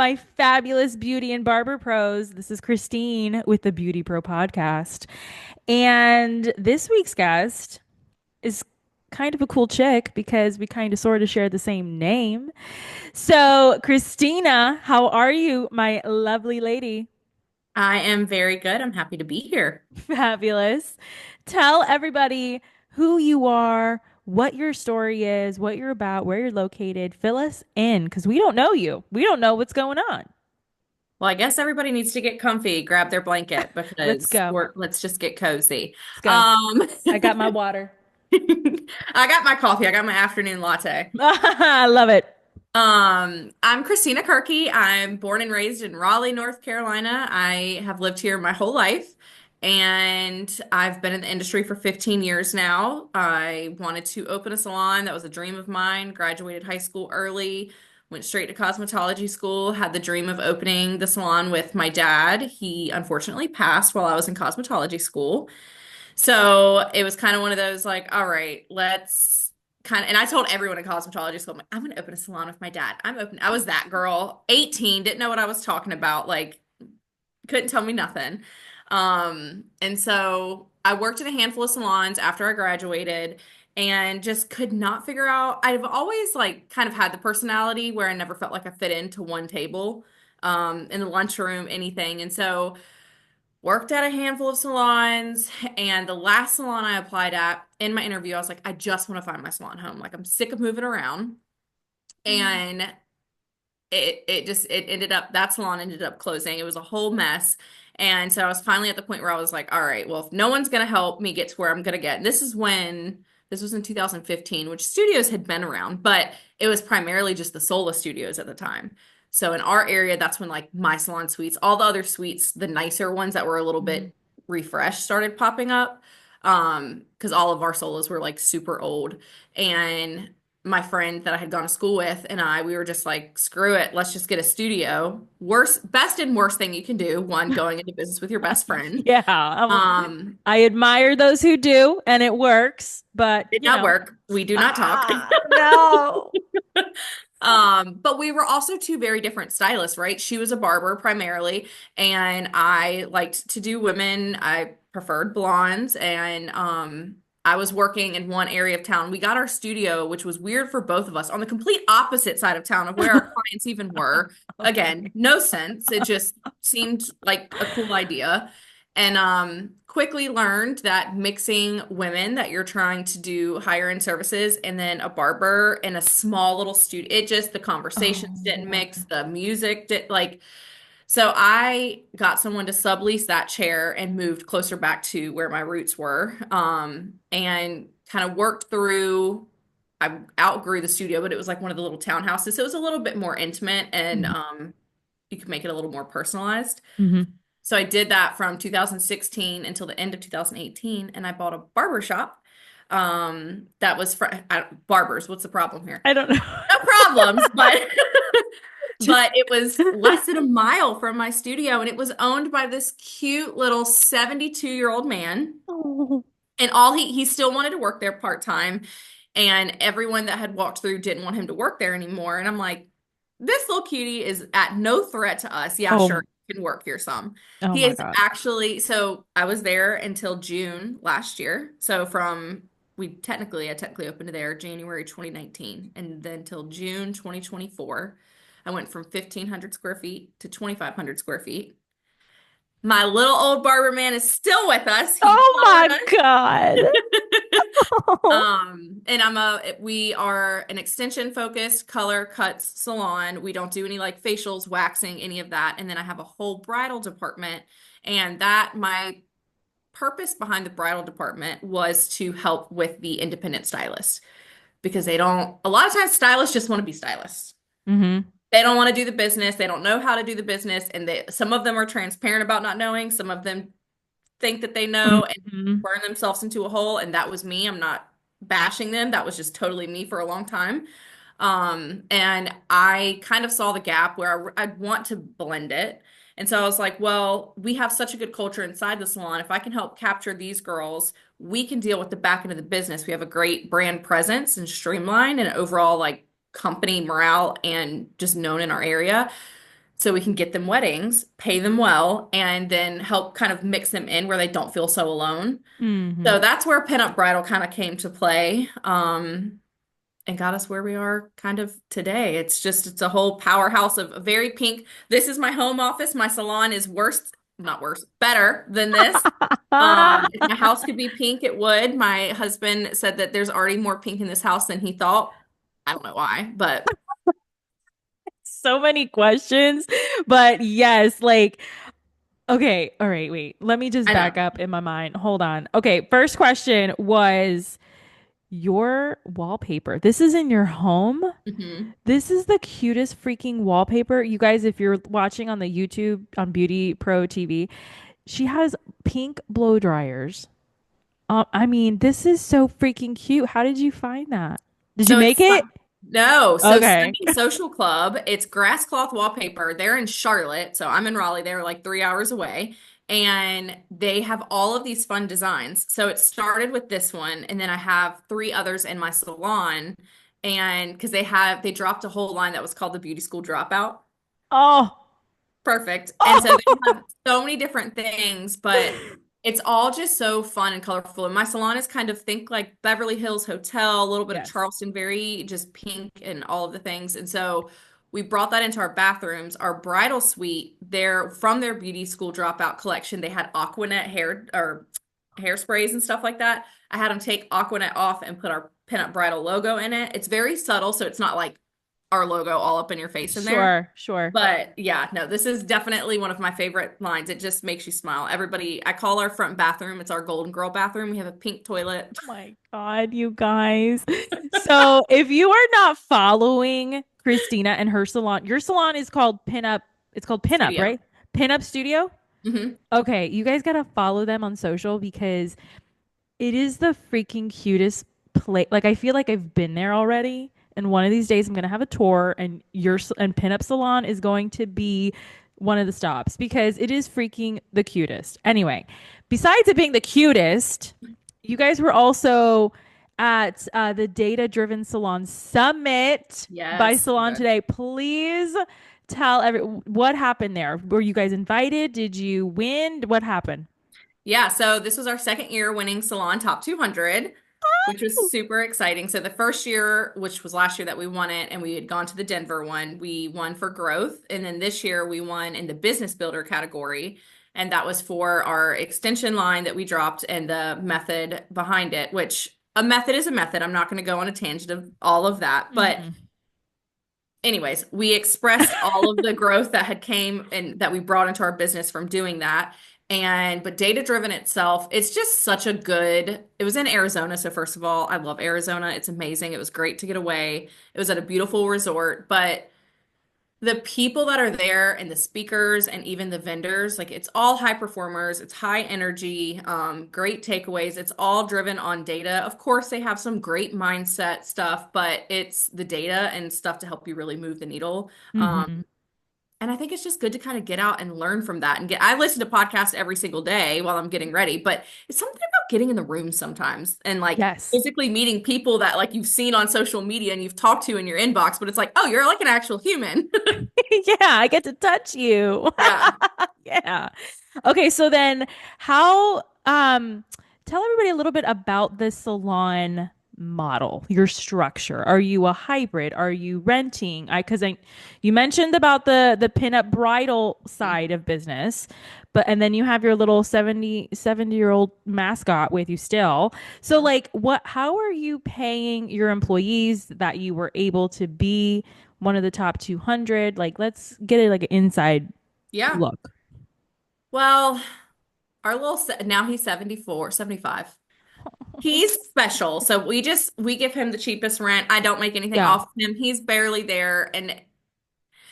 my fabulous beauty and barber pros. This is Krystine with the Beauty Pro podcast. And this week's guest is kind of a cool chick because we kind of sort of share the same name. So, Christina, how are you, my lovely lady? I am very good. I'm happy to be here. Fabulous. Tell everybody who you are, what your story is, what you're about, where you're located. Fill us in because we don't know you. We don't know what's going on. Well, I guess everybody needs to get comfy, grab their blanket Let's because go. let's just get cozy. Let's go. Um, I got my water. I got my coffee. I got my afternoon latte. I love it. I'm Christina Kirkey. I'm born and raised in Raleigh, North Carolina. I have lived here my whole life, and I've been in the industry for 15 years now. I wanted to open a salon. That was a dream of mine. Graduated high school early, went straight to cosmetology school, had the dream of opening the salon with my dad. He unfortunately passed while I was in cosmetology school. So it was kind of one of those like, all right, let's kind of, and I told everyone in cosmetology school, I'm like, I'm going to open a salon with my dad. I was that girl, 18, didn't know what I was talking about, like, couldn't tell me nothing. And so I worked in a handful of salons after I graduated and just could not figure out. I've always like kind of had the personality where I never felt like I fit into one table, in the lunchroom, anything. And so worked at a handful of salons, and the last salon I applied at in my interview, I was like, I just want to find my salon home. Like I'm sick of moving around. And it ended up that salon ended up closing. It was a whole mess. And so I was finally at the point where I was like, all right, well, if no one's gonna help me get to where I'm gonna get, and this was in 2015, which studios had been around, but it was primarily just the Sola studios at the time. So in our area, that's when like my salon suites, all the other suites, the nicer ones that were a little Mhm. bit refreshed started popping up. Because all of our Solas were like super old. And my friend that I had gone to school with and we were just like, screw it, let's just get a studio. Best and worst thing you can do, one, going into business with your best friend. Yeah, Um, I admire those who do, and it works. But did not work. We do not talk. no. But we were also two very different stylists, right? She was a barber primarily, and I liked to do women. I preferred blondes, and I was working in one area of town. We got our studio, which was weird for both of us, on the complete opposite side of town of where our clients even were. Again, no sense. It just seemed like a cool idea. And quickly learned that mixing women that you're trying to do higher end services and then a barber in a small little studio, it just the conversations didn't Oh, mix, the music did like so I got someone to sublease that chair and moved closer back to where my roots were. And kind of worked through I outgrew the studio, but it was like one of the little townhouses. So it was a little bit more intimate and you could make it a little more personalized. hmm. So I did that from 2016 until the end of 2018, and I bought a barber shop. That was for barbers. What's the problem here? I don't know. No problems, but Just but it was less than a mile from my studio, and it was owned by this cute little 72-year-old man. oh. And all he still wanted to work there part-time, and everyone that had walked through didn't want him to work there anymore. And I'm like, this little cutie is at no threat to us. Yeah, sure, Oh, he can work here some. oh He my is God. actually, so I was there until June last year. So I technically opened there January 2019, and then till June 2024, I went from 1,500 square feet to 2,500 square feet. My little old barber man is still with us. He Oh followed my us. God. Oh. And we are an extension focused color cuts salon. We don't do any like facials, waxing, any of that. And then I have a whole bridal department. And my purpose behind the bridal department was to help with the independent stylist because a lot of times stylists just want to be stylists. Hmm. They don't want to do the business. They don't know how to do the business. And some of them are transparent about not knowing. Some of them think that they know and Hmm. burn themselves into a hole. And that was me. I'm not bashing them. That was just totally me for a long time. And I kind of saw the gap where I'd want to blend it. And so I was like, well, we have such a good culture inside the salon. If I can help capture these girls, we can deal with the back end of the business. We have a great brand presence and streamline and overall like company morale and just known in our area. so we can get them weddings, pay them well, and then help kind of mix them in where they don't feel so alone. Hmm. So that's where Pinup Bridal kind of came to play, and got us where we are kind of today. It's a whole powerhouse of very pink. This is my home office. My salon is worse, not worse, better than this. If my house could be pink, it would. My husband said that there's already more pink in this house than he thought. I don't know why, but So many questions, but yes, like, okay, all right, wait. Let me just I know. back up in my mind. Hold on. Okay, first question was your wallpaper. This is in your home? Hmm. This is the cutest freaking wallpaper. You guys, if you're watching on the YouTube on Beauty Pro TV, she has pink blow dryers. I mean, this is so freaking cute. How did you find that? Did you So make it's it? no, so Okay. Sunny Social Club, it's grass cloth wallpaper. They're in Charlotte, so I'm in Raleigh. They're like 3 hours away, and they have all of these fun designs. So it started with this one, and then I have three others in my salon, and because they dropped a whole line that was called the Beauty School Dropout. Oh. Perfect. And so they Oh. have so many different things, but it's all just so fun and colorful. And my salon is kind of think like Beverly Hills Hotel, a little bit of Yes. Charleston, very just pink and all of the things. And so we brought that into our bathrooms. Our bridal suite, they're from their beauty school dropout collection. They had Aquanet hair or hairsprays and stuff like that. I had them take Aquanet off and put our pinup bridal logo in it. It's very subtle, so it's not like our logo all up in your face in there. Sure, sure. But yeah, no, this is definitely one of my favorite lines. It just makes you smile. Everybody, I call our front bathroom, it's our Golden Girl bathroom. We have a pink toilet Oh my God, you guys. So if you are not following Christina and her salon, your salon is called Pinup. It's called Pinup, studio. right? Pinup Studio. Hmm. Okay, you guys gotta follow them on social because it is the freaking cutest place. Like I feel like I've been there already. And one of these days I'm gonna have a tour, and and Pinup Salon is going to be one of the stops because it is freaking the cutest. Anyway, besides it being the cutest, you guys were also at the Data Driven Salon Summit by Yes. Salon Okay. today. Please tell what happened there. Were you guys invited? Did you win? What happened? Yeah, so this was our second year winning Salon Top 200, which was super exciting. So the first year, which was last year that we won it, and we had gone to the Denver one, we won for growth. And then this year we won in the business builder category. And that was for our extension line that we dropped and the method behind it, which a method is a method. I'm not going to go on a tangent of all of that. But Hmm. anyways, we expressed all of the growth that had came and that we brought into our business from doing that. And but data driven itself, it's just such a good. It was in Arizona, so first of all, I love Arizona. It's amazing. It was great to get away. It was at a beautiful resort, but the people that are there and the speakers and even the vendors, like it's all high performers, it's high energy, great takeaways. It's all driven on data. Of course, they have some great mindset stuff, but it's the data and stuff to help you really move the needle. Hmm. And I think it's just good to kind of get out and learn from that and I listen to podcasts every single day while I'm getting ready, but it's something about getting in the room sometimes and like Yes. physically meeting people that like you've seen on social media and you've talked to in your inbox, but it's like, oh, you're like an actual human. Yeah, I get to touch you. Yeah. Yeah. Okay, so then how tell everybody a little bit about the salon model, your structure. Are you a hybrid? Are you renting? I because I you mentioned about the pinup bridal side of business, but and then you have your little 70-year-old mascot with you still. So like how are you paying your employees that you were able to be one of the top 200? Like let's get it like an inside Yeah. look. Well, now he's 74, 75. He's special. So we give him the cheapest rent. I don't make anything Yeah. off of him. He's barely there. And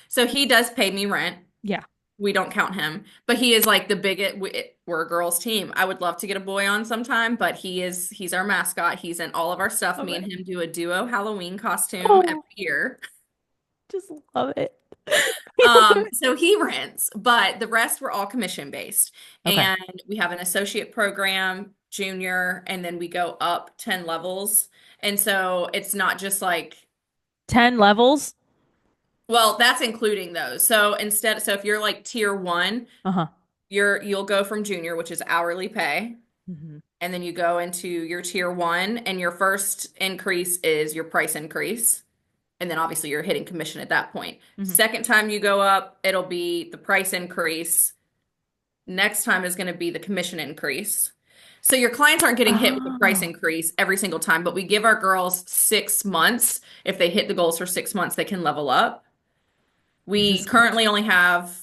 so he does pay me rent. Yeah. We don't count him, but he is like the biggest. We're a girls' team. I would love to get a boy on sometime, but he's our mascot. He's in all of our stuff. Me Love and it. him do a duo Halloween costume every Oh, year. just love it. So he rents, but the rest were all commission based. Okay. And we have an associate program, junior, and then we go up 10 levels. And so it's not just like 10 levels? Well, that's including those. So if you're like tier one, Uh-huh. you'll go from junior, which is hourly pay, Hmm. and then you go into your tier one, and your first increase is your price increase. And then obviously you're hitting commission at that point. Hmm. Second time you go up, it'll be the price increase. Next time is going to be the commission increase. So your clients aren't getting hit with the price Oh, increase every single time, but we give our girls 6 months. If they hit the goals for 6 months, they can level up. this We is good. currently only have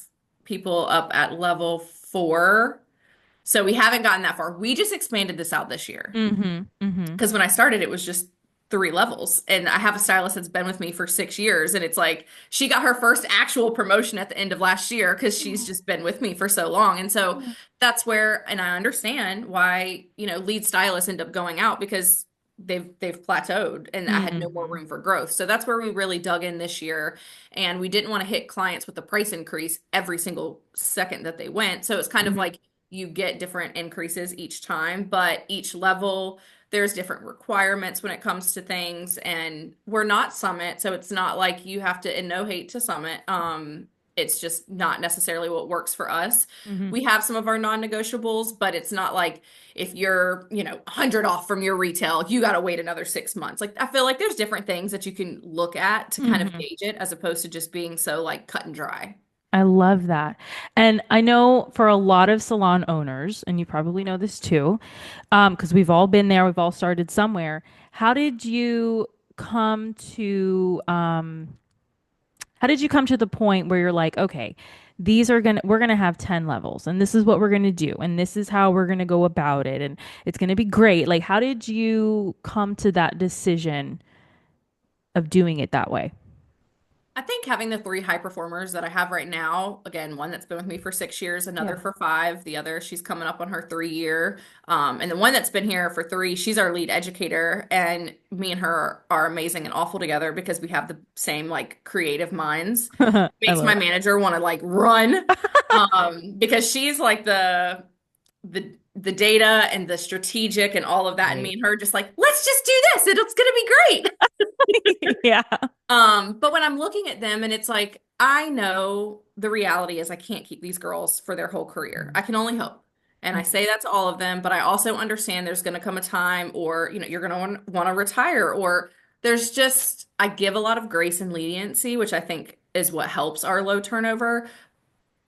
people up at level 4. So we haven't gotten that far. We just expanded this out this year. Hmm. Hmm. Because when I started, it was just 3 levels. And I have a stylist that's been with me for 6 years. And it's like she got her first actual promotion at the end of last year because she's just been with me for so long. And so that's where, and I understand why, lead stylists end up going out because they've plateaued and I had no more Hmm. room for growth. So that's where we really dug in this year. And we didn't want to hit clients with the price increase every single second that they went. So it's kind of Hmm. like you get different increases each time, but each level there's different requirements when it comes to things, and we're not Summit, so it's not like you have to, and no hate to Summit. It's just not necessarily what works for us. Hmm. We have some of our non-negotiables, but it's not like if you're 100 off from your retail, you got to wait another 6 months. Like I feel like there's different things that you can look at to kind of Hmm. gauge it as opposed to just being so like cut and dry. I love that. And I know for a lot of salon owners, and you probably know this too, because we've all been there, we've all started somewhere. How did you come to how did you come to the point where you're like, okay, we're gonna have 10 levels and this is what we're gonna do and this is how we're gonna go about it and it's gonna be great. Like, how did you come to that decision of doing it that way? I think having the 3 high performers that I have right now, again, one that's been with me for 6 years, Yeah. another for 5, the other, she's coming up on her 3 year. And the one that's been here for 3, she's our lead educator. And me and her are amazing and awful together because we have the same like creative minds. I Makes love my manager want to like run. Because she's like the data and the strategic and all of that. And me right. and her just like, let's just do this. It's gonna be great. Yeah. But when I'm looking at them and it's like, I know the reality is I can't keep these girls for their whole career. I can only hope. And I say that to all of them, but I also understand there's going to come a time or, you're going to want to retire or there's just, I give a lot of grace and leniency, which I think is what helps our low turnover.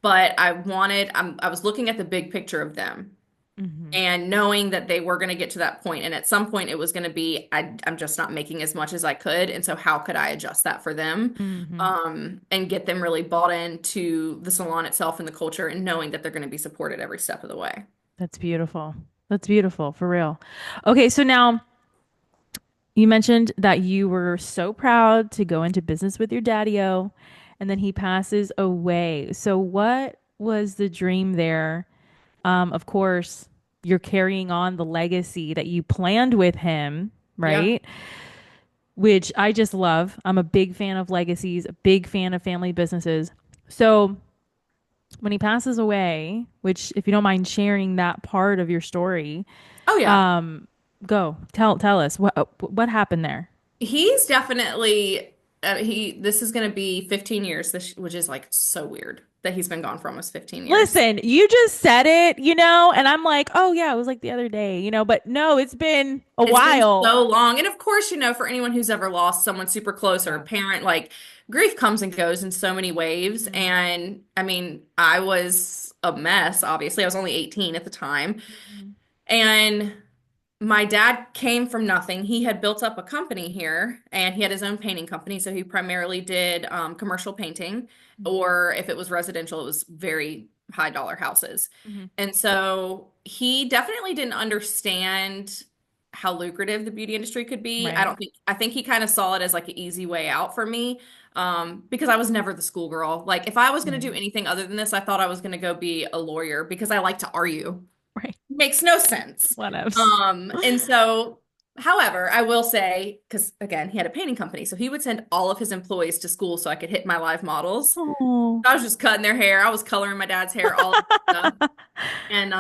But I was looking at the big picture of them Hmm. and knowing that they were going to get to that point and at some point it was going to be I'm just not making as much as I could and so how could I adjust that for them Hmm. and get them really bought into the salon itself and the culture and knowing that they're going to be supported every step of the way. That's beautiful. That's beautiful for real. Okay, so now you mentioned that you were so proud to go into business with your daddy-o, and then he passes away. So what was the dream there? Of course, you're carrying on the legacy that you planned with him, Yeah. right? Which I just love. I'm a big fan of legacies, a big fan of family businesses. So when he passes away, which if you don't mind sharing that part of your story, Oh yeah. um, go tell us what happened there. He's definitely he this is going to be 15 years which is like so weird that he's been gone for almost 15 years. Listen, you just said it, and I'm like, oh yeah, it was like the other day, but no, it's been a It's been while. so long. And of course, for anyone who's ever lost someone super close or a Yeah. parent, like grief comes and goes in so many waves. Mhm. And I mean, I was a mess, obviously. I was only 18 at the time. Mhm. And my dad came from nothing. He had built up a company here and he had his own painting company. So he primarily did commercial painting, or if it was residential, it was very high dollar houses. Mhm. And so he definitely didn't understand how lucrative the beauty industry could be. Right. I think he kind of saw it as like an easy way out for me. Because I was never the schoolgirl. Like if I was going to do Mhm. anything other than this, I thought I was going to go be a lawyer because I like to argue. Right. Makes no sense. Whatevs. And so, however, I will say, because again, he had a painting company, so he would send all of his employees to school so I could hit my live models. Oh. I was just cutting their hair. I was coloring my dad's hair, all of that stuff. And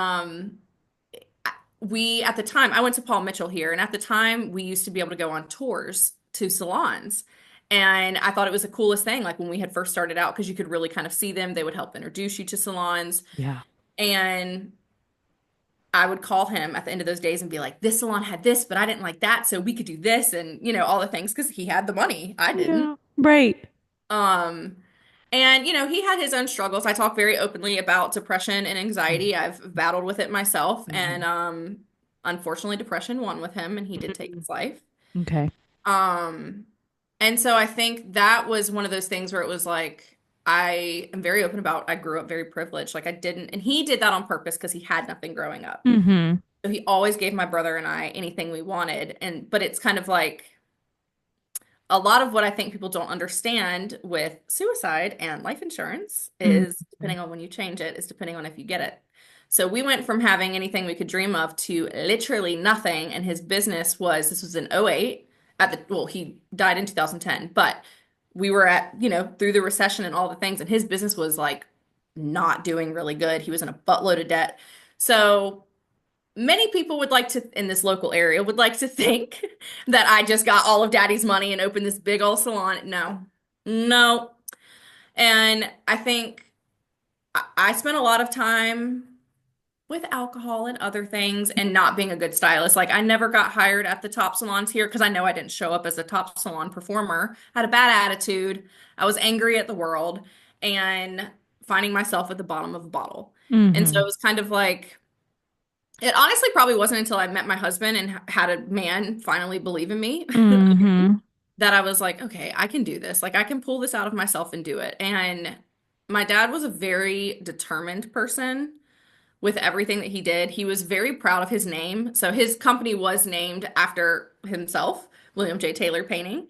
we at the time, I went to Paul Mitchell here, and at the time, we used to be able to go on tours to salons. And I thought it was the coolest thing, like when we had first started out, because you could really kind of see them. They would help introduce you to salons. Yeah. And I would call him at the end of those days and be like, this salon had this, but I didn't like that, so we could do this and all the things because he had the money. I didn't. Yeah. Right. Um, and he had his own struggles. I talk very openly about depression and anxiety. I've battled with it myself, and Mm-hmm. unfortunately, depression won with him, and he did take his life. Okay. Um, and so I think that was one of those things where it was like, I am very open about I grew up very privileged. Like I didn't, and he did that on purpose because he had nothing growing up. Mm-hmm. So he always gave my brother and I anything we wanted. But it's kind of like a lot of what I think people don't understand with suicide and life insurance is Mm-hmm. depending on when you change it, is depending on if you get it. So we went from having anything we could dream of to literally nothing. And his business was, this was in '08 well, he died in 2010, but we were at, through the recession and all the things, and his business was like not doing really good. He was in a buttload of debt. So many people would like to, in this local area, would like to think that I just got all of daddy's money and opened this big old salon. No, no. And I think I spent a lot of time with alcohol and other things and not being a good stylist. Like I never got hired at the top salons here because I know I didn't show up as a top salon performer. I had a bad attitude. I was angry at the world and finding myself at the bottom of a bottle. And so Mm-hmm. it was kind of like, it honestly probably wasn't until I met my husband and had a man finally believe in me Mm-hmm. that I was like, okay, I can do this. Like, I can pull this out of myself and do it. And my dad was a very determined person with everything that he did. He was very proud of his name. So his company was named after himself, William J. Taylor Painting.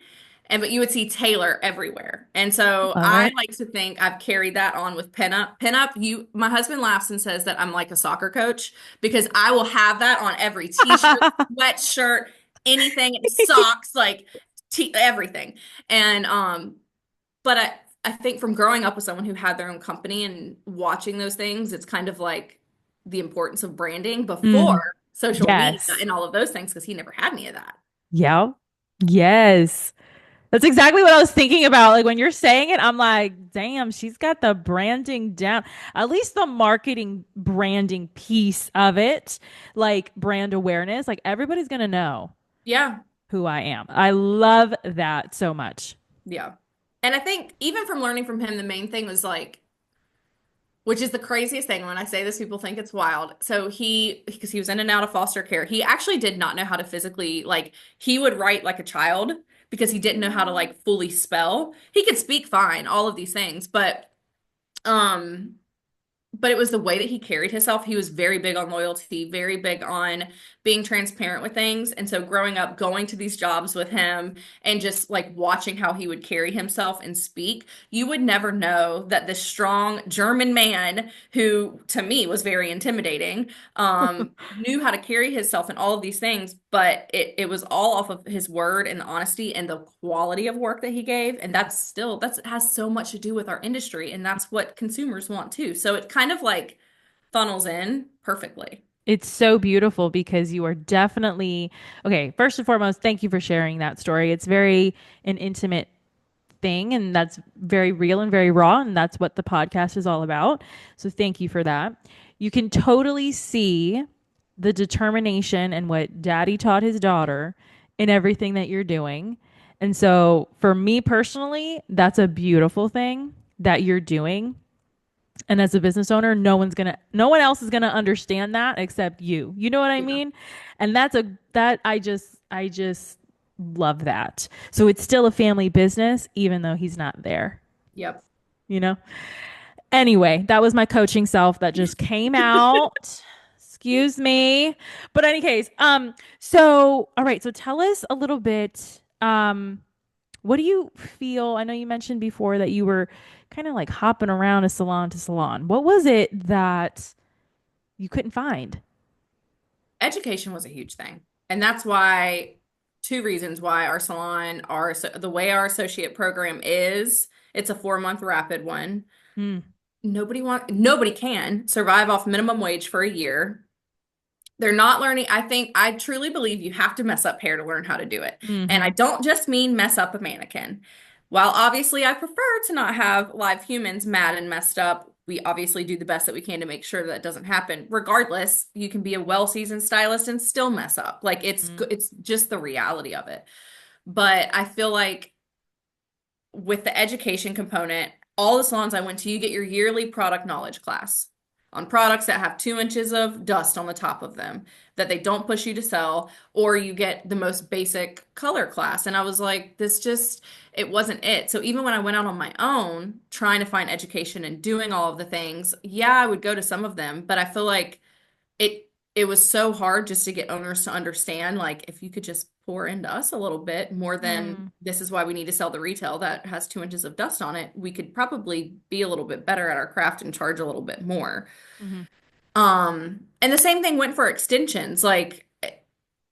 But you would see Taylor everywhere. And so Love I it. like to think I've carried that on with pinup. Pinup, my husband laughs and says that I'm like a soccer coach because I will have that on every t-shirt, sweatshirt, anything, socks, like everything. And but I think from growing up with someone who had their own company and watching those things, it's kind of like the importance of branding Mm. before social media Yes. and all of those things because he never had any of that. Yeah. Yes. That's exactly what I was thinking about. Like when you're saying it, I'm like, damn, she's got the branding down. At least the marketing branding piece of it, like brand awareness, like everybody's gonna know Yeah. who I am. I love that so much. Yeah. And I think even from learning from him, the main thing was like, which is the craziest thing. When I say this, people think it's wild. So because he was in and out of foster care, he actually did not know how to physically, like, he would write like a child because he didn't know how to like fully spell. He could speak fine, all of these things, um, but it was the way that he carried himself. He was very big on loyalty, very big on being transparent with things. And so growing up, going to these jobs with him and just like watching how he would carry himself and speak, you would never know that this strong German man who to me was very intimidating, knew how to carry himself and all of these things, but it was all off of his word and the honesty and the quality of work that he gave. And that's has so much to do with our industry, and that's what consumers want too. So it kind of like funnels in perfectly. It's so beautiful because you are definitely okay. First and foremost, thank you for sharing that story. It's very an intimate thing, and that's very real and very raw, and that's what the podcast is all about. So thank you for that. You can totally see the determination and what daddy taught his daughter in everything that you're doing. And so for me personally, that's a beautiful thing that you're doing. And as a business owner, no one else is gonna understand that except you. You know what I Yeah. mean? And that I just love that. So it's still a family business, even though he's not there, Yep. you know? Anyway, that was my coaching self that just came out. Excuse me. But any case, so all right, so tell us a little bit, what do you feel? I know you mentioned before that you were kind of like hopping around a salon to salon. What was it that you couldn't find? Education was a huge thing. And that's why two reasons why our salon, the way our associate program is, it's a 4-month rapid one. Hmm. Nobody can survive off minimum wage for a year. They're not learning. I truly believe you have to mess up hair to learn how to do it. And I Mm-hmm. don't just mean mess up a mannequin. While obviously I prefer to not have live humans mad and messed up, we obviously do the best that we can to make sure that doesn't happen. Regardless, you can be a well-seasoned stylist and still mess up. Like it's just the reality of it. But I feel like with the education component, all the salons I went to, you get your yearly product knowledge class on products that have 2 inches of dust on the top of them that they don't push you to sell, or you get the most basic color class. And I was like, it wasn't it. So even when I went out on my own, trying to find education and doing all of the things, yeah, I would go to some of them, but I feel like it was so hard just to get owners to understand, like, if you could just pour into us a little bit more than Mm-hmm. this is why we need to sell the retail that has 2 inches of dust on it, we could probably be a little bit better at our craft and charge a little bit more. Mm-hmm. And the same thing went for extensions. Like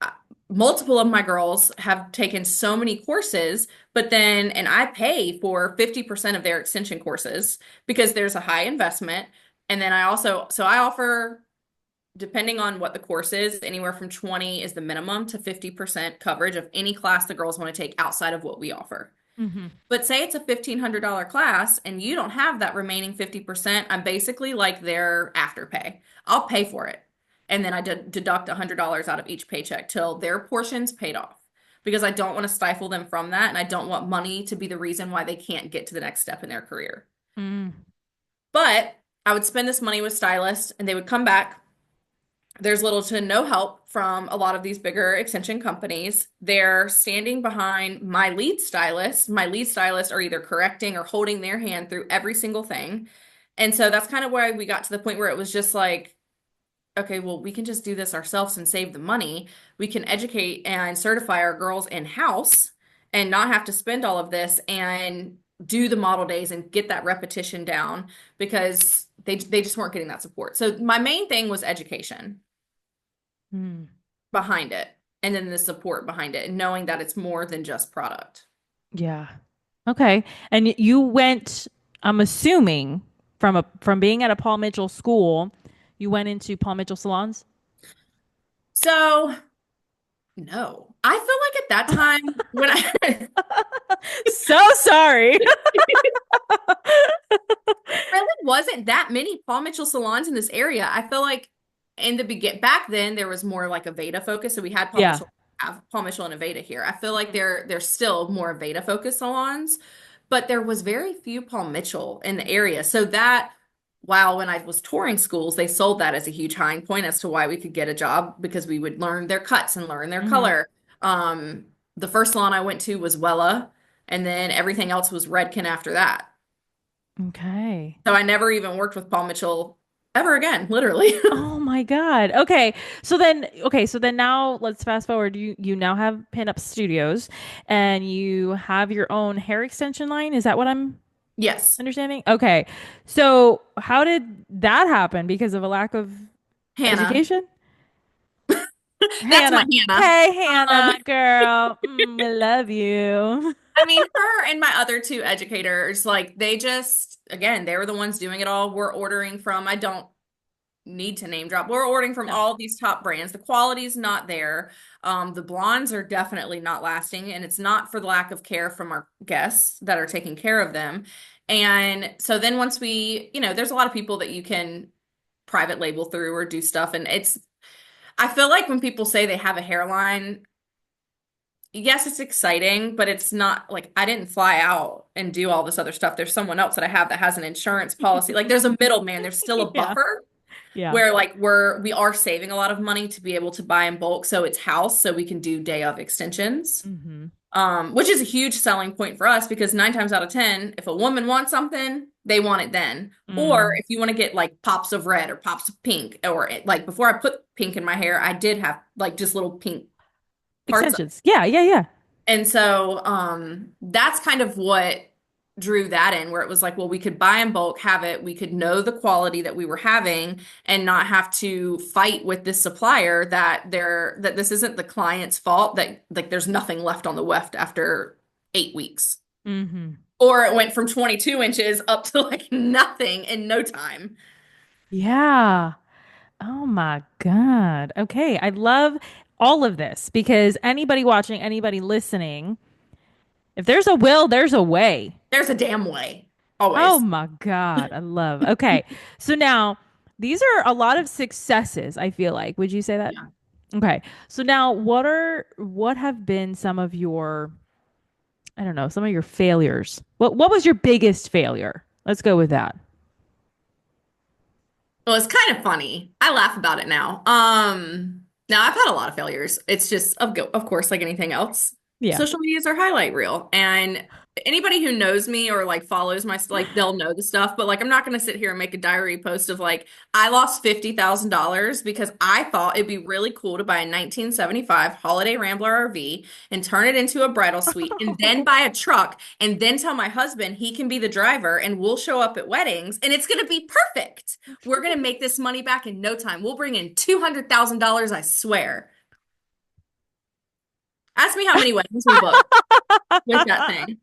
uh, multiple of my girls have taken so many courses, but then, and I pay for 50% of their extension courses because there's a high investment. And then I offer, depending on what the course is, anywhere from 20 is the minimum to 50% coverage of any class the girls want to take outside of what we offer. Mm-hmm. But say it's a $1,500 class and you don't have that remaining 50%, I'm basically like their afterpay. I'll pay for it. And then I deduct $100 out of each paycheck till their portion's paid off because I don't want to stifle them from that. And I don't want money to be the reason why they can't get to the next step in their career. Mm-hmm. But I would spend this money with stylists and they would come back. There's little to no help from a lot of these bigger extension companies. They're standing behind my lead stylist. My lead stylists are either correcting or holding their hand through every single thing. And so that's kind of why we got to the point where it was just like, okay, well, we can just do this ourselves and save the money. We can educate and certify our girls in-house and not have to spend all of this and do the model days and get that repetition down because they just weren't getting that support. So my main thing was education Mm. behind it and then the support behind it and knowing that it's more than just product. Yeah. Okay. And you went, I'm assuming from being at a Paul Mitchell school, you went into Paul Mitchell salons? So, no. I feel like at that time when I So sorry. there really wasn't that many Paul Mitchell salons in this area. I feel like in the begin back then there was more like a Veda focus. So we had Yeah. Paul Mitchell and Aveda here. I feel like there's still more Veda focused salons, but there was very few Paul Mitchell in the area. So that while when I was touring schools, they sold that as a huge high point as to why we could get a job because we would learn their cuts and learn their Hmm. color. The first salon I went to was Wella, and then everything else was Redken after that. Okay. So I never even worked with Paul Mitchell ever again, literally. Oh my God. Okay, so then now let's fast forward. You now have Pinup Studios and you have your own hair extension line. Is that what I'm Yes. understanding? Okay. So how did that happen? Because of a lack of Hannah. education? That's my Hannah. Hannah. Hey, Um, Hannah, girl. We love you. I mean, her and my other two educators, like they just, again, they were the ones doing it all. We're ordering from, I don't need to name drop. We're ordering from No. all these top brands. The quality's not there. The blondes are definitely not lasting, and it's not for the lack of care from our guests that are taking care of them. And so then once there's a lot of people that you can private label through or do stuff, and I feel like when people say they have a hairline, yes, it's exciting, but it's not like I didn't fly out and do all this other stuff. There's someone else that I have that has an insurance policy. Like there's a middleman, there's still a Yeah. buffer Yeah. where like we are saving a lot of money to be able to buy in bulk, so it's house, so we can do day of extensions. Hmm. Which is a huge selling point for us because 9 times out of 10, if a woman wants something, they want it then. Or Mm. if you want to get like pops of red or pops of pink, or like before I put pink in my hair, I did have like just little pink parts. Extensions. Yeah, yeah, yeah. And so that's kind of what drew that in, where it was like, well, we could buy in bulk, have it, we could know the quality that we were having and not have to fight with this supplier that this isn't the client's fault, that like there's nothing left on the weft after 8 weeks. Hmm. Or it went from 22 inches up to like nothing in no time. Yeah. Oh my God. Okay. I love all of this because anybody watching, anybody listening, if there's a will, there's a way. There's a damn way. Oh Always. my God. I love. Okay. So now these are a lot of successes, I feel like. Would you say that? Yeah. Okay. So now what have been some of your, I don't know, some of your failures? What was your biggest failure? Let's go with that. Well, it's kind of funny. I laugh about it now. Now I've had a lot of failures. It's just of course, like anything else, Yeah. social media is our highlight reel. And anybody who knows me or like follows my like they'll know the stuff, but like I'm not gonna sit here and make a diary post of like I lost $50,000 because I thought it'd be really cool to buy a 1975 Holiday Rambler RV and turn it into a bridal suite and then buy a truck and then tell my husband he can be the driver and we'll show up at weddings and it's gonna be perfect. We're going to make this money back in no time. We'll bring in $200,000, I swear. Ask me how many weddings we booked with that thing.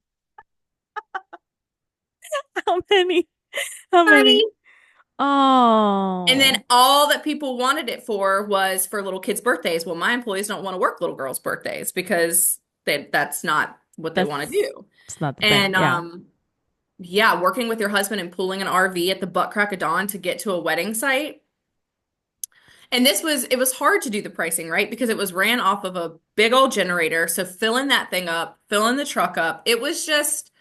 How many? How many? 30. And Oh, then all that people wanted it for was for little kids' birthdays. Well, my employees don't want to work little girls' birthdays because that's not what they want to that's do. it's not the thing. And Yeah. yeah, working with your husband and pulling an RV at the butt crack of dawn to get to a wedding site. And it was hard to do the pricing, right? Because it was ran off of a big old generator. So filling that thing up, filling the truck up, it was just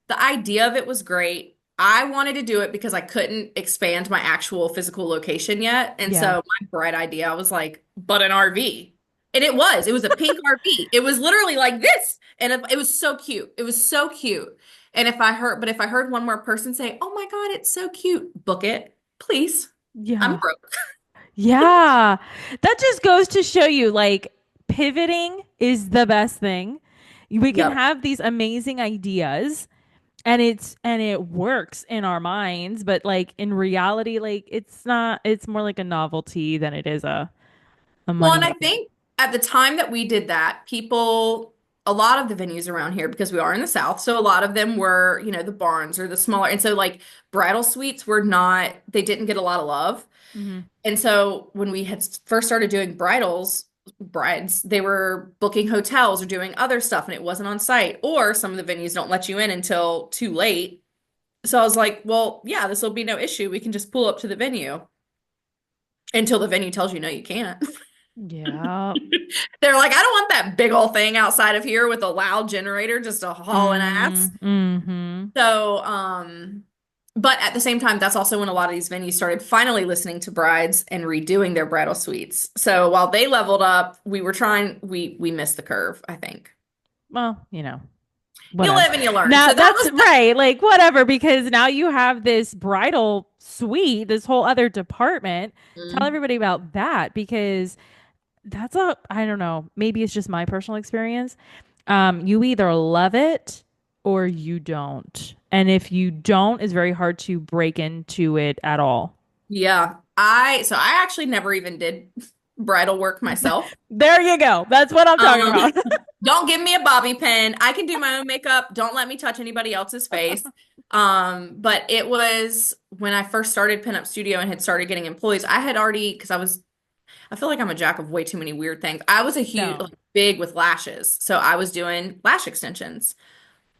the idea of it was great. I wanted to do it because I couldn't expand my actual physical location yet. And Yeah. so my bright idea, I was like, but an RV. And it was a pink RV. It was literally like this. And it was so cute. It was so cute. And if I heard one more person say, oh my God, it's so cute, book it, please. I'm Yeah. broke. Yeah. That just goes to show you like pivoting is the best thing. We can Yep. have these amazing ideas and it works in our minds, but like in reality, like it's not, it's more like a novelty than it is a Well, money and I maker. think at the time that we did that, a lot of the venues around here, because we are in the South, so a lot of them were, the barns or the smaller. And so, like, bridal suites were not, they didn't get a lot of love. Hmm. And so, when we had first started doing brides, they were booking hotels or doing other stuff and it wasn't on site. Or some of the venues don't let you in until too late. So I was like, well, yeah, this will be no issue. We can just pull up to the venue until the venue tells you no, you can't. Yeah. They're like, I don't want that big old thing outside of here with a loud generator just a hauling ass. Mm-hmm. So, but at the same time, that's also when a lot of these venues started finally listening to brides and redoing their bridal suites. So while they leveled up, we missed the curve, I think. Well, You whatever. live and you learn. Now So that that's was right. Like whatever, because now you have this bridal suite, this whole other department. Tell the, everybody about that because I don't know, maybe it's just my personal experience. You either love it or you don't. And if you don't, it's very hard to break into it at all. yeah. So I actually never even did bridal work myself. There you go. That's what I'm talking Um, about. don't give me a bobby pin. I can do my own makeup. Don't let me touch anybody else's face. But it was when I first started Pinup Studio and had started getting employees, I had already, because I feel like I'm a jack of way too many weird things. I was a huge, No. like, big with lashes. So I was doing lash extensions.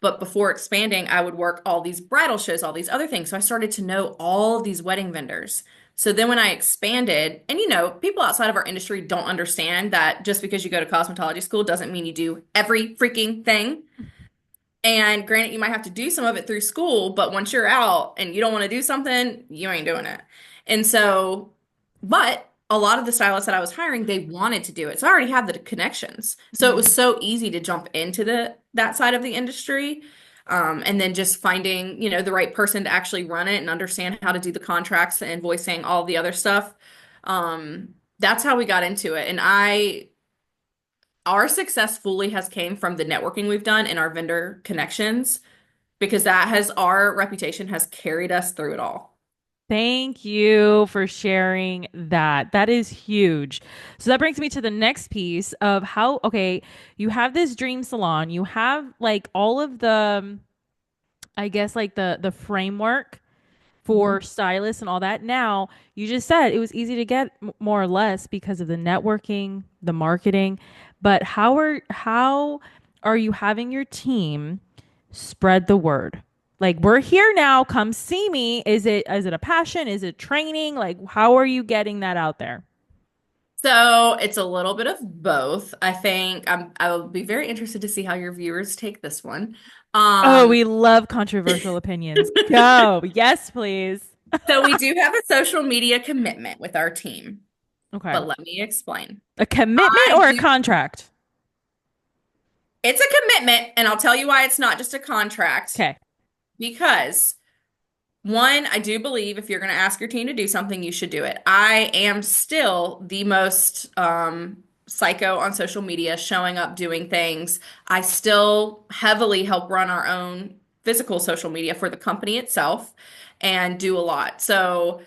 But before expanding, I would work all these bridal shows, all these other things. So I started to know all these wedding vendors. So then when I expanded, and people outside of our industry don't understand that just because you go to cosmetology school doesn't mean you do every freaking thing. And granted, you might have to do some of it through school, but once you're out and you don't want to do something, you ain't doing it. And so, but a lot of the stylists that I was hiring, they wanted to do it. So I already have the connections. So it was Mhm. so easy to jump into that side of the industry. And then just finding, the right person to actually run it and understand how to do the contracts, the invoicing, all the other stuff. That's how we got into it. And our success fully has came from the networking we've done and our vendor connections because our reputation has carried us through it all. Thank you for sharing that. That is huge. So that brings me to the next piece of how, okay, you have this dream salon, you have like all of the, I guess like the framework for stylists and all that. Now, you just said it was easy to get more or less because of the networking, the marketing, but how are you having your team spread the word? Like, we're here now, come see me. Is it a passion? Is it training? Like, how are you getting that out there? So it's a little bit of both. I think I will be very interested to see how your viewers take this one. Oh, Um, we love controversial opinions. Go. Yes, please. so we do have a social media commitment with our team, Okay. but let me explain. A commitment I or a do, contract? it's a commitment, and I'll tell you why it's not just a contract. Okay. Because one, I do believe if you're going to ask your team to do something, you should do it. I am still the most psycho on social media, showing up, doing things. I still heavily help run our own physical social media for the company itself and do a lot. So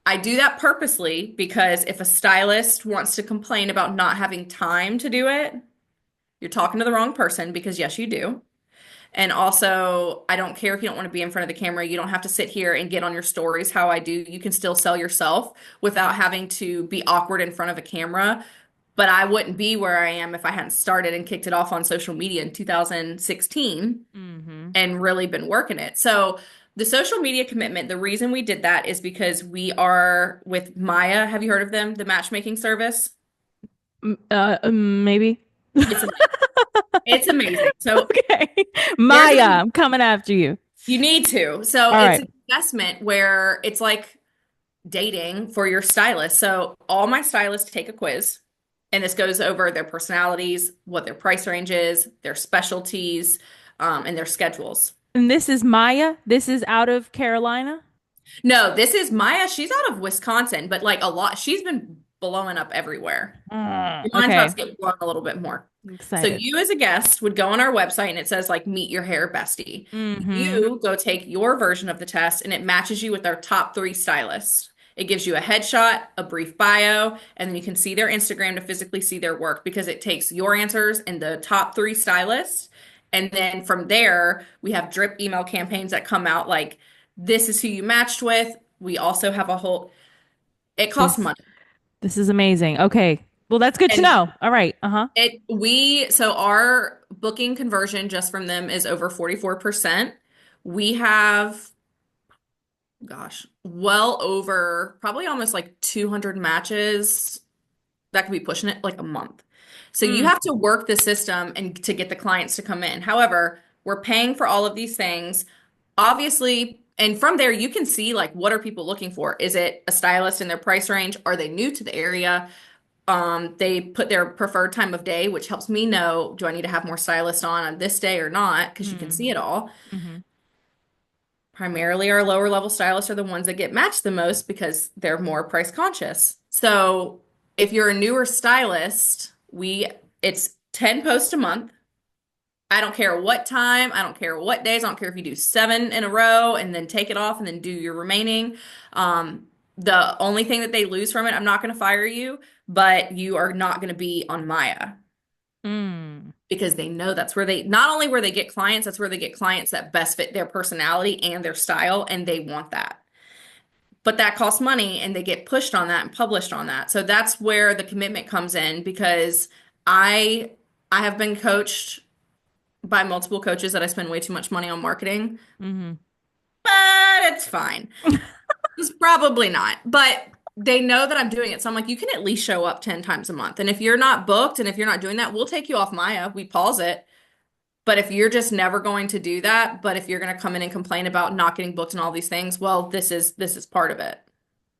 I do that purposely because if a stylist wants to complain about not having time to do it, you're talking to the wrong person because yes, you do. And also, I don't care if you don't want to be in front of the camera. You don't have to sit here and get on your stories how I do. You can still sell yourself without having to be awkward in front of a camera. But I wouldn't be where I am if I hadn't started and kicked it off on social media in 2016 Mm-hmm. and really been working it. So, the social media commitment, the reason we did that is because we are with Maya. Have you heard of them? The matchmaking service? Maybe. It's amazing. It's amazing. So, Okay. there's Maya, a I'm coming after you. You need to. So All it's right. an investment where it's like dating for your stylist. So all my stylists take a quiz, and this goes over their personalities, what their price range is, their specialties, and their schedules. And this is Maya. This is out of Carolina. No, this is Maya. She's out of Wisconsin, but like a lot, she's been blowing up everywhere. Mine's about Okay. to get blown a little bit more. I'm So excited. you as a guest would go on our website and it says like meet your hair bestie. Mm-hmm. You go take your version of the test and it matches you with our top three stylists. It gives you a headshot, a brief bio, and then you can see their Instagram to physically see their work because it takes your answers and the top three stylists. And then from there, we have drip email campaigns that come out like, this is who you matched with. We also have a whole, it costs This money. this is amazing. Okay. Well, that's good to And know. All right. Uh-huh. so our booking conversion just from them is over 44%. We have, gosh, well over probably almost like 200 matches that could be pushing it like a month. So you Mm. have to work the system and to get the clients to come in. However, we're paying for all of these things. Obviously, and from there you can see like what are people looking for? Is it a stylist in their price range? Are they new to the area? They put their preferred time of day, which helps me know, do I need to have more stylists on this day or not? Because you can see Mm-hmm. it all. Mm-hmm. Primarily, our lower level stylists are the ones that get matched the most because they're more price conscious. So if you're a newer stylist, it's 10 posts a month. I don't care what time, I don't care what days, I don't care if you do seven in a row and then take it off and then do your remaining. The only thing that they lose from it, I'm not going to fire you, but you are not going to be on Maya Mm. because they know that's where not only where they get clients, that's where they get clients that best fit their personality and their style, and they want that. But that costs money and they get pushed on that and published on that. So that's where the commitment comes in because I I have been coached by multiple coaches that I spend way too much money on marketing, Mm-hmm. but it's fine. It's probably not, but they know that I'm doing it. So I'm like, you can at least show up 10 times a month. And if you're not booked and if you're not doing that, we'll take you off Maya. We pause it. But if you're just never going to do that, but if you're going to come in and complain about not getting booked and all these things, well, this is part of it.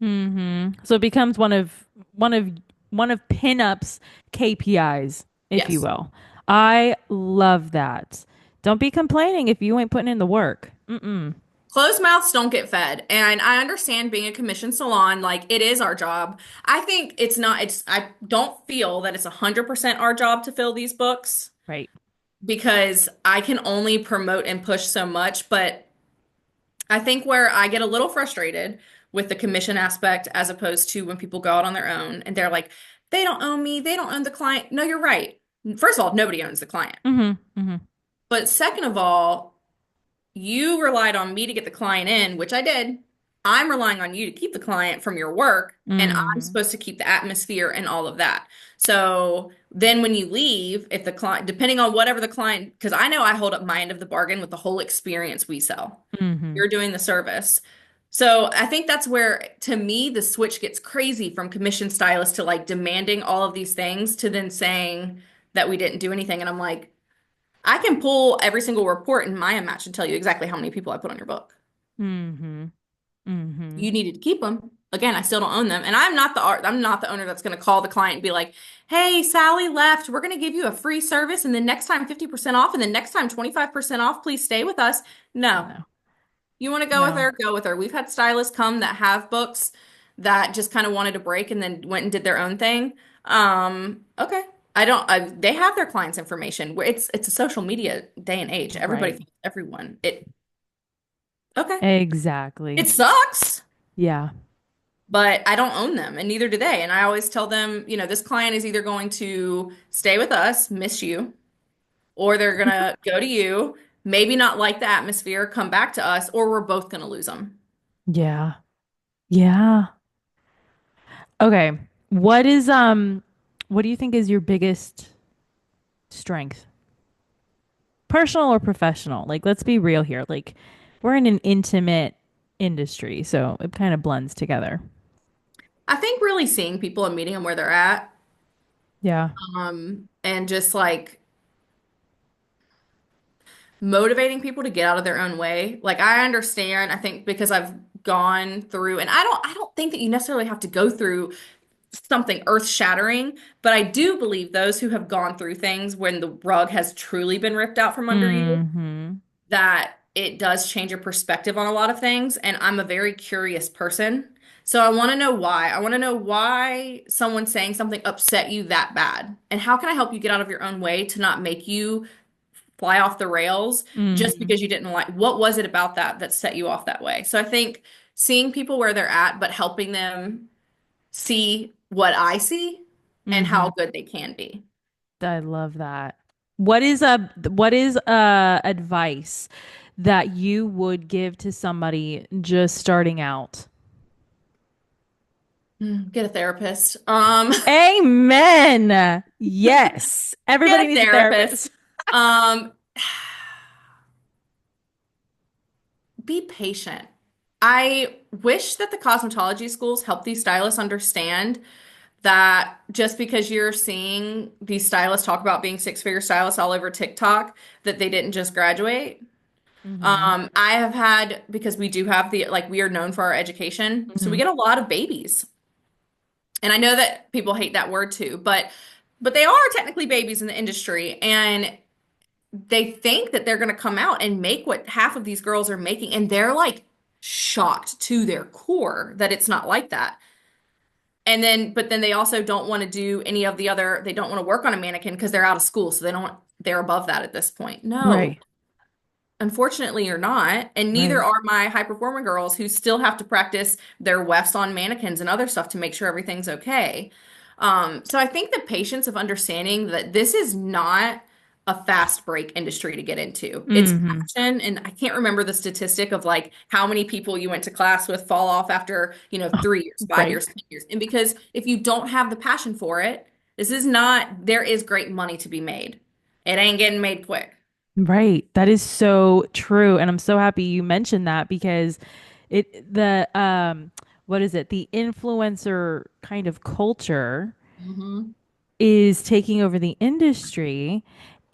Mm-hmm. So it becomes one of pinups KPIs, if you Yes. will. I love that. Don't be complaining if you ain't putting in the work. Mm-mm. Closed mouths don't get fed. And I understand being a commissioned salon, like it is our job. I think it's not, I don't feel that it's 100% our job to fill these books Right. because I can only promote and push so much. But I think where I get a little frustrated with the commission aspect as opposed to when people go out on their own and they're like, they don't own me, they don't own the client. No, you're right. First of all, nobody owns the client. Mm-hmm. Mm-hmm. But second of all, you relied on me to get the client in, which I did. I'm relying on you to keep the client from your work, and I'm Mm-hmm. supposed to keep the atmosphere and all of that. So then when you leave, if the client, depending on whatever the client, because I know I hold up my end of the bargain with the whole experience we sell. Mm-hmm. You're doing the service. So I think that's where, to me, the switch gets crazy from commission stylist to like demanding all of these things to then saying that we didn't do anything. And I'm like, I can pull every single report in Maya Match and tell you exactly how many people I put on your book. Mm-hmm. Mm-hmm. You needed to keep them. Again, I still don't own them. And I'm not the owner that's going to call the client and be like, "Hey, Sally left. We're going to give you a free service and then next time 50% off and then next time 25% off. Please stay with us." No. No. You want to go with No. her? Go with her. We've had stylists come that have books that just kind of wanted a break and then went and did their own thing. Okay. I don't they have their clients' information. It's a social media day and age. Everybody Right. follows everyone. It okay. Exactly. It sucks. Yeah. But I don't own them, and neither do they. And I always tell them, this client is either going to stay with us, miss you, or they're gonna go to you, maybe not like the atmosphere, come back to us, or we're both gonna lose them. Yeah. Yeah. Okay. What do you think is your biggest strength? Personal or professional? Like, let's be real here. Like, we're in an intimate industry, so it kind of blends together. I think really seeing people and meeting them where they're at, Yeah. and just like motivating people to get out of their own way. Like I understand, I think because I've gone through, and I don't think that you necessarily have to go through something earth-shattering, but I do believe those who have gone through things when the rug has truly been ripped out from under you, Mm-hmm. that it does change your perspective on a lot of things. And I'm a very curious person. So I want to know why. I want to know why someone saying something upset you that bad. And how can I help you get out of your own way to not make you fly off the rails just Mm-hmm. because you didn't like what was it about that set you off that way? So I think seeing people where they're at, but helping them see what I see and Mm-hmm. how good they can be. I love that. What is advice that you would give to somebody just starting out? Get a therapist. Amen. Yes. Everybody Get a needs a therapist. therapist. Um, be patient. I wish that the cosmetology schools help these stylists understand that just because you're seeing these stylists talk about being six-figure stylists all over TikTok, that they didn't just graduate. Mm-hmm. I have had, because we do have like we are known for our education, so we Mm-hmm. get a lot of babies. And I know that people hate that word too, but they are technically babies in the industry, and they think that they're going to come out and make what half of these girls are making, and they're like shocked to their core that it's not like that. And then, but then they also don't want to do any of the other, they don't want to work on a mannequin because they're out of school, so they're above that at this point. No, Right. unfortunately, you're not. And neither Right. are my high performer girls who still have to practice their wefts on mannequins and other stuff to make sure everything's okay. So I think the patience of understanding that this is not a fast break industry to get into. It's Mm-hmm. passion. And I can't remember the statistic of like how many people you went to class with fall off after, 3 years, five Right. years, 10 years. And because if you don't have the passion for it, there is great money to be made. It ain't getting made quick. Right. That is so true. And I'm so happy you mentioned that because the what is it? The influencer kind of culture Hmm. is taking over the industry.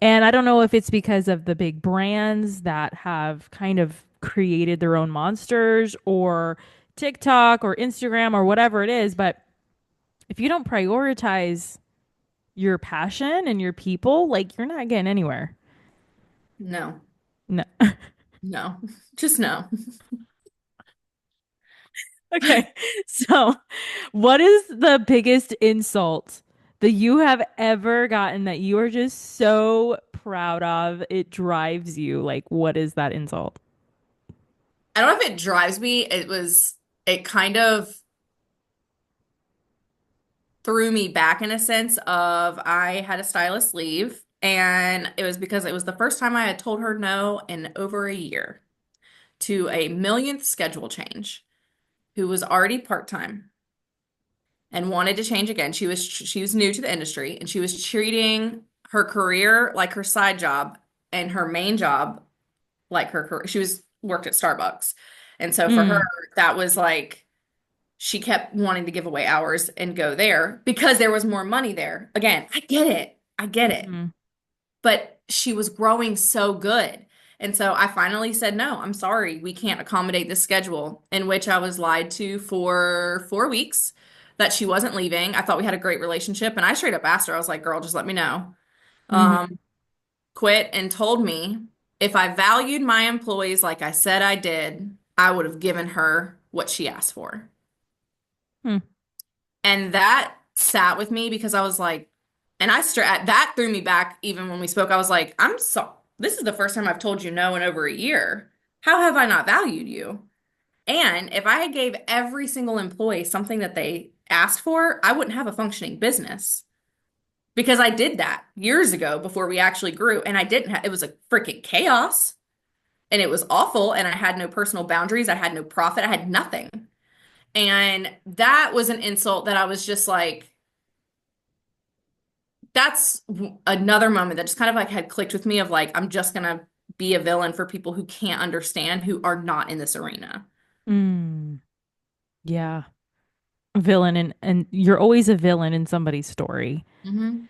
And I don't know if it's because of the big brands that have kind of created their own monsters or TikTok or Instagram or whatever it is, but if you don't prioritize your passion and your people, like you're not getting anywhere. No. No. No, just no. Okay. So, what is the biggest insult that you have ever gotten that you are just so proud of? It drives you. Like, what is that insult? I don't know if it drives me. It kind of threw me back in a sense of I had a stylist leave, and it was because it was the first time I had told her no in over a year to a millionth schedule change. who was already part-time and wanted to change again. She was new to the industry and she was treating her career like her side job and her main job like her career. She was worked at Starbucks. And so for her, Mm. that was like she kept wanting to give away hours and go there because there was more money there. Again, I get it. I get it. Mm. But she was growing so good. And so I finally said, no, I'm sorry. We can't accommodate this schedule, in which I was lied to for 4 weeks that she wasn't leaving. I thought we had a great relationship. And I straight up asked her, I was like, girl, just let me know. Mm-hmm. Quit and told me if I valued my employees like I said I did, I would have given her what she asked for. Mm. And that sat with me because I was like, and that threw me back even when we spoke. I was like, this is the first time I've told you no in over a year. How have I not valued you? And if I gave every single employee something that they asked for, I wouldn't have a functioning business because I did that years ago before we actually grew. And I didn't have, it was a freaking chaos and it was awful. And I had no personal boundaries. I had no profit. I had nothing. And that was an insult that I was just like, another moment that just kind of like had clicked with me of like, I'm just gonna be a villain for people who can't understand, who are not in this arena. Mm. Yeah. Villain and you're always a villain in somebody's story. Hmm.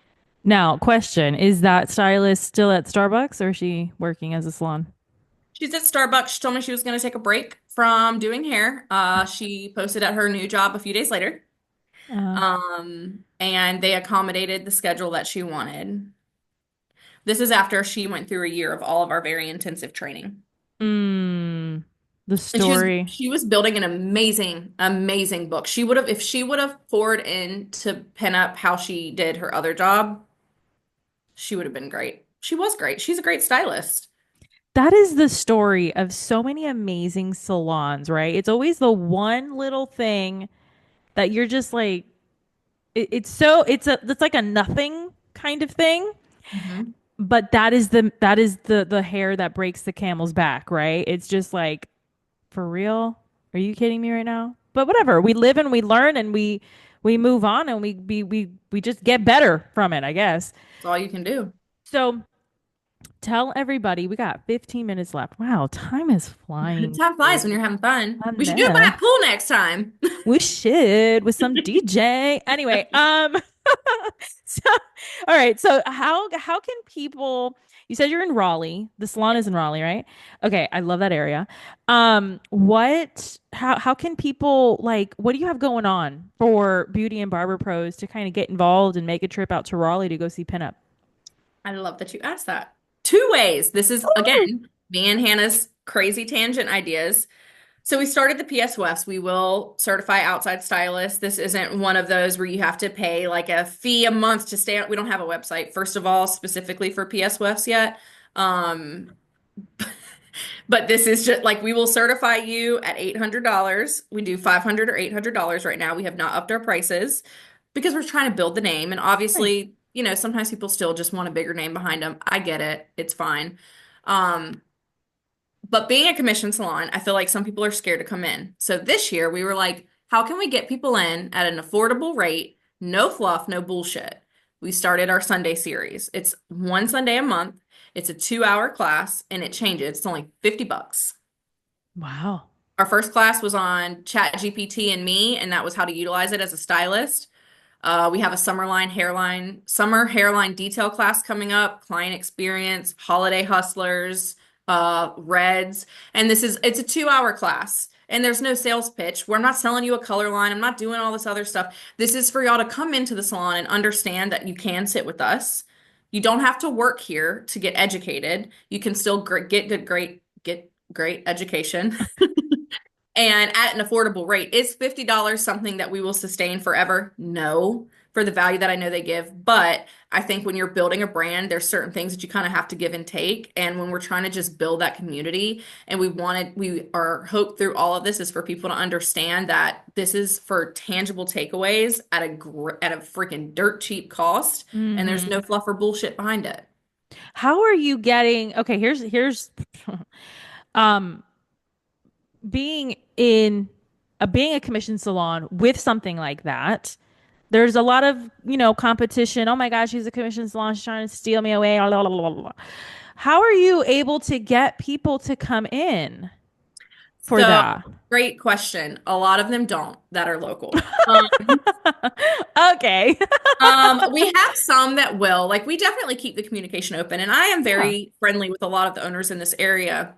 Now, question, is that stylist still at Starbucks or is she working as a salon? She's at Starbucks. She told me she was gonna take a break from doing hair. She posted at her new job a few days later. Uh, And they accommodated the schedule that she wanted. This is after she went through a year of all of our very intensive training. mm, the And she was story. she was building an amazing, amazing book. She would have, if she would have poured in to pen up how she did her other job, she would have been great. She was great. She's a great stylist. That is the story of so many amazing salons, right? It's always the one little thing that you're just like, it's like a nothing kind of thing, Hmm. but that is the hair that breaks the camel's back, right? It's just like, for real? Are you kidding me right now? But whatever. We live and we learn and we move on and we just get better from it, I guess. That's all you can do. So tell everybody we got 15 minutes left. Wow, time is flying Time flies when quick. you're having fun. I We should do it by know. a pool next time. We should with some DJ. Anyway, so all right. So how can people you said you're in Raleigh. The salon is in Raleigh, right? Okay, I love that area. What how can people like what do you have going on for beauty and barber pros to kind of get involved and make a trip out to Raleigh to go see pinup? I love that you asked that. Two ways. This is, again, me and Hannah's crazy tangent ideas. So we started the PSWFs. We will certify outside stylists. This isn't one of those where you have to pay like a fee a month to stay. We don't have a website, first of all, specifically for PSWFs yet. Um, but this is just like we will certify you at $800. We do $500 or $800 right now. We have not upped our prices because we're trying to build the name. And Nice. obviously, sometimes people still just want a bigger name behind them. I get it. It's fine. Um, but being a commission salon, I feel like some people are scared to come in. So this year we were like, how can we get people in at an affordable rate? No fluff, no bullshit. We started our Sunday series. It's one Sunday a month. It's a 2-hour class and it changes. It's only $50. Wow. Our first class was on Chat GPT and me, and that was how to utilize it as a stylist. We have a summer hairline detail class coming up, client experience, holiday hustlers, reds. And it's a 2-hour class. And there's no sales pitch where I'm not selling you a color line. I'm not doing all this other stuff. This is for y'all to come into the salon and understand that you can sit with us. You don't have to work here to get educated. You can still get great education and at an affordable rate. Is $50 something that we will sustain forever? No, for the value that I know they give. But I think when you're building a brand, there's certain things that you kind of have to give and take. And when we're trying to just build that community, and our hope through all of this is for people to understand that this is for tangible takeaways at a freaking dirt cheap cost, and there's Hmm. no fluff or bullshit behind it. How are you getting okay, here's um being in being a commission salon with something like that. There's a lot of, competition. Oh my gosh, she's a commission salon. She's trying to steal me away. Blah, blah, blah, blah. How are you able to get people to come in for So, that? great question. A lot of them don't that are local. Okay. We have some that will. Like, we definitely keep the communication open, and I am Yeah. very friendly with a lot of the owners in this area.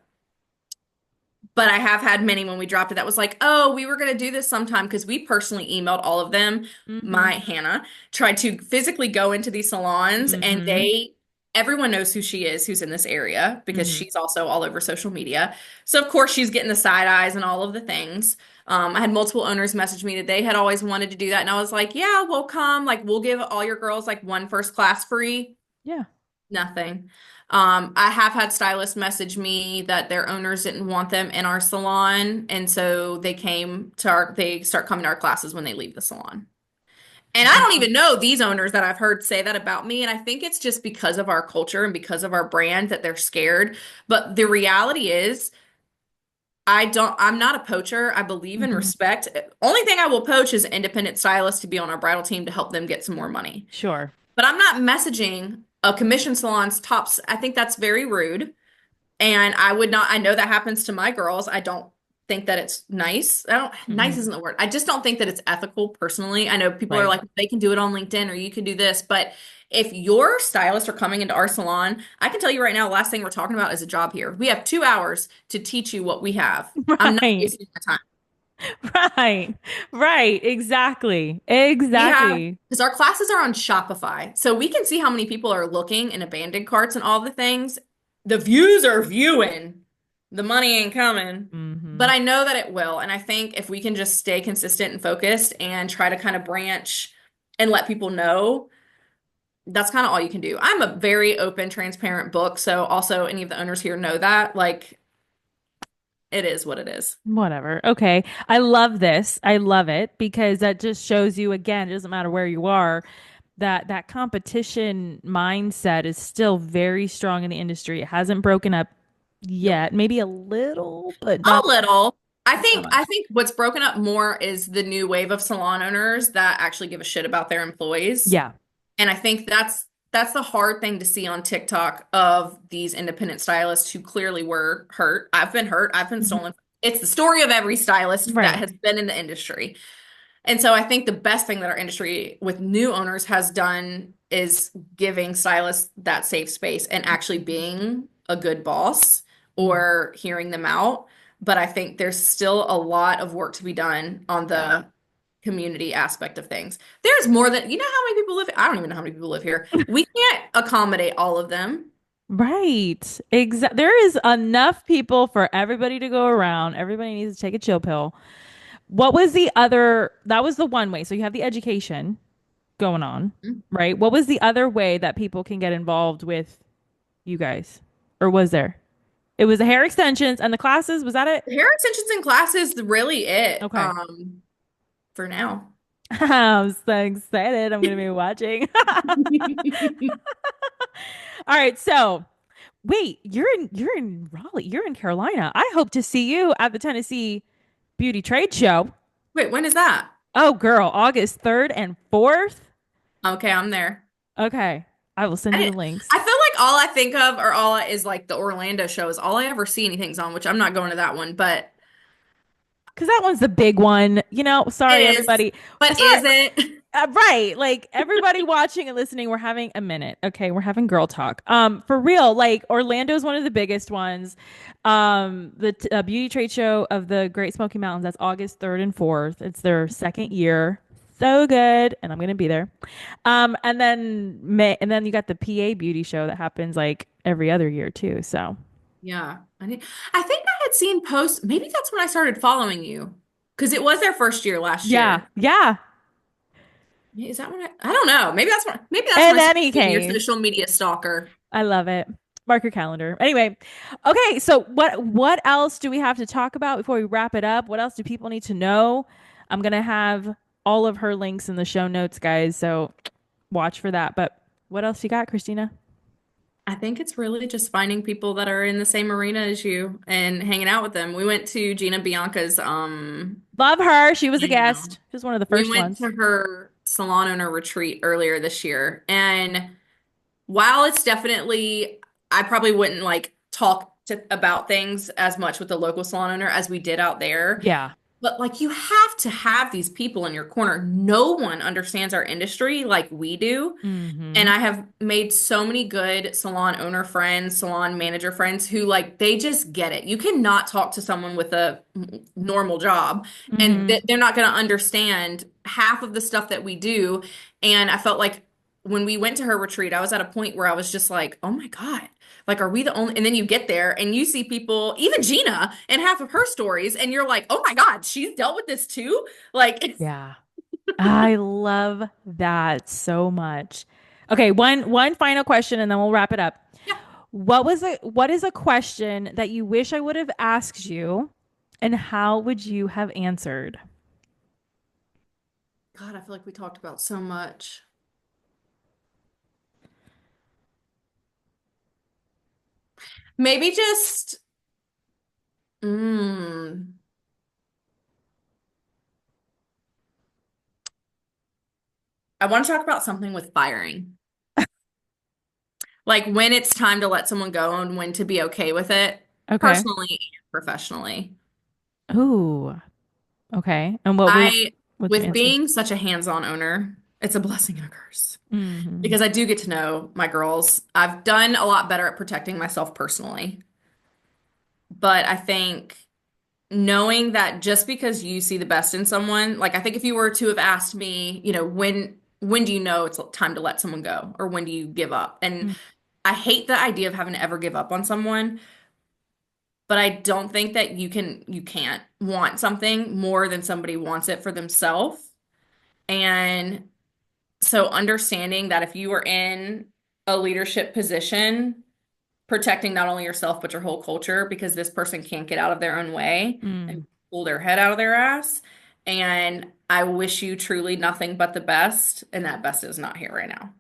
But I have had many when we dropped it that was like, oh, we were going to do this sometime because we personally emailed all of them. Mm-hmm. My Hannah tried to physically go into these salons, and Mm-hmm. everyone knows who she is who's in this area because Mm-hmm. she's also all over social media. So, of course, she's getting the side eyes and all of the things. I had multiple owners message me that they had always wanted to do that. And I was like, yeah, we'll come. Like, we'll give all your girls like one first class free. Yeah. Nothing. I have had stylists message me that their owners didn't want them in our salon, and so they start coming to our classes when they leave the salon. And I don't Wow. even know these owners that I've heard say that about me, and I think it's just because of our culture and because of our brand that they're scared. But the reality is, I'm not a poacher. I believe in Mm-hmm. respect. Only thing I will poach is an independent stylist to be on our bridal team to help them get some more money. Sure. But I'm not messaging a commission salon's tops. I think that's very rude. And I would not, I know that happens to my girls. I don't think that it's nice. Nice Mm-hmm. isn't the word. I just don't think that it's ethical personally. I know people are Right. like, they can do it on LinkedIn or you can do this. But if your stylists are coming into our salon, I can tell you right now, last thing we're talking about is a job here. We have 2 hours to teach you what we have. I'm not Right. wasting my time. Right. Right. Exactly. We have, Exactly. because our classes are on Shopify. So we can see how many people are looking in abandoned carts and all the things. The views are viewing. The money ain't coming. Mm-hmm. But I know that it will. And I think if we can just stay consistent and focused and try to kind of branch and let people know, that's kind of all you can do. I'm a very open, transparent book. So also any of the owners here know that. Like, it is what it is. Whatever. Okay. I love this. I love it because that just shows you again, it doesn't matter where you are, that competition mindset is still very strong in the industry. It hasn't broken up Nope. yet. Maybe a little, but A not little. not I much. think what's broken up more is the new wave of salon owners that actually give a shit about their employees. Yeah. And I think that's the hard thing to see on TikTok of these independent stylists who clearly were hurt. I've been hurt. I've been Mhm. stolen. It's the story of every stylist that Right. has been in the industry. And so I think the best thing that our industry with new owners has done is giving stylists that safe space and actually being a good boss Mm. or hearing them out. But I think there's still a lot of work to be done on Yeah. the community aspect of things. There's more than, you know how many people live? I don't even know how many people live here. We can't accommodate all of them. Right. There is enough people for everybody to go around. Everybody needs to take a chill pill. What was the other? That was the one way. So you have the education going on, right? What was the other way that people can get involved with you guys? Or was there? It was the hair extensions and the classes. Was that it? Hair extensions in class is really it, Okay. for now. I'm so excited. I'm gonna be watching. All right, so wait, you're in Raleigh. You're in Carolina. I hope to see you at the Tennessee Beauty Trade Show. Wait, when is that? Oh, girl, August 3rd and 4th. Okay, I'm there. Okay. I will send I you the didn't, links. I feel like all I think of or is like the Orlando show is all I ever see anything's on, which I'm not going to that one, but Because that one's the big one. Sorry, it is. everybody. But Sorry. is it? Right. Like everybody watching and listening, we're having a minute. Okay. We're having girl talk. For real, like Orlando's one of the biggest ones. The beauty trade show of the Great Smoky Mountains, that's August 3rd and 4th. It's their second year. So good. And I'm going to be there. And then you got the PA beauty show that happens like every other year too. So Yeah. I think I had seen posts. Maybe that's when I started following you. Because it was their first year last yeah. year. Yeah. Is that when I don't know. Maybe that's when In I started any being your case. social media stalker. I love it. Mark your calendar. Anyway, okay, so what else do we have to talk about before we wrap it up? What else do people need to know? I'm gonna have all of her links in the show notes, guys, so watch for that. But what else you got, Christina? I think it's really just finding people that are in the same arena as you and hanging out with them. We went to Gina Bianca's, Love her. She was a I know. guest. She was one of the We first went ones. to her salon owner retreat earlier this year. And while it's definitely, I probably wouldn't like talk about things as much with the local salon owner as we did out there. Yeah. But like you have to have these people in your corner. No one understands our industry like we do. And Mm-hmm. I have made so many good salon owner friends, salon manager friends who like they just get it. You cannot talk to someone with a normal job and Mm-hmm. they're not going to understand half of the stuff that we do. And I felt like when we went to her retreat, I was at a point where I was just like, "Oh my God. Like, are we the only?" And then you get there and you see people, even Gina and half of her stories, and you're like, "Oh my God, she's dealt with this too." Like, Yeah. I love that so much. Okay, one final question and then we'll wrap it up. yeah, What is a question that you wish I would have asked you and how would you have answered? God, I feel like we talked about so much. Maybe just, mm, I want to talk about something with firing. Like when it's time to let someone go and when to be okay with it, Okay. personally and professionally. Ooh, okay. And I, what's your with answer? being such a hands-on owner, it's a blessing and a curse Hmm. because I do get to know my girls. I've done a lot better at protecting myself personally, but I think knowing that just because you see the best in someone, like I think if you were to have asked me, when do you know it's time to let someone go or when do you give up? And I hate the idea of having to ever give up on someone, but I don't think that you can't want something more than somebody wants it for themselves. And so understanding that if you are in a leadership position, protecting not only yourself but your whole culture because this person can't get out of their own way and Mm. pull their head out of their ass. And I wish you truly nothing but the best, and that best is not here right now.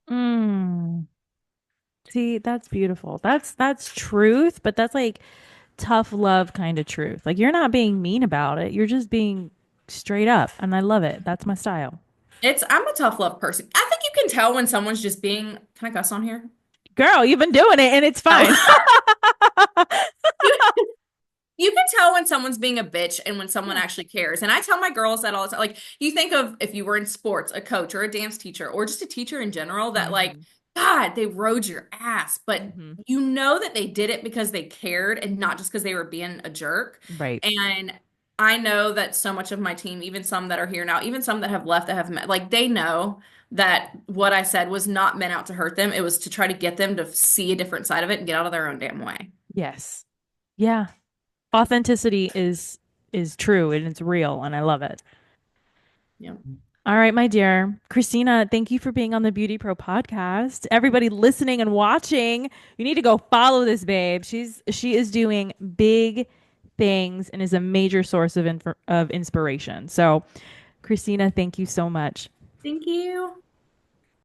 Mm. See, that's beautiful. That's truth, but that's like tough love kind of truth. Like you're not being mean about it. You're just being straight up, and I love it. That's my style. I'm a tough love person. I think you can tell when someone's just being, can I cuss on here? Girl, you've been doing it and it's fine. Oh. You can tell when someone's being a bitch and when someone Yeah. actually cares. And I tell my girls that all the time. Like, you think of if you were in sports, a coach or a dance teacher or just a teacher in general, that like, Hmm. God, they rode your ass. But Hmm. you know that they did it because they cared and not just because they were being a jerk. Right. And I know that so much of my team, even some that are here now, even some that have left that have met, like they know that what I said was not meant out to hurt them. It was to try to get them to see a different side of it and get out of their own damn way. Yes. Yeah. Authenticity is true and it's real and I love it. Yeah. All right, my dear. Christina, thank you for being on the Beauty Pro podcast. Everybody listening and watching, you need to go follow this babe. She is doing big things and is a major source of inspiration. So, Christina, thank you so much. Thank you.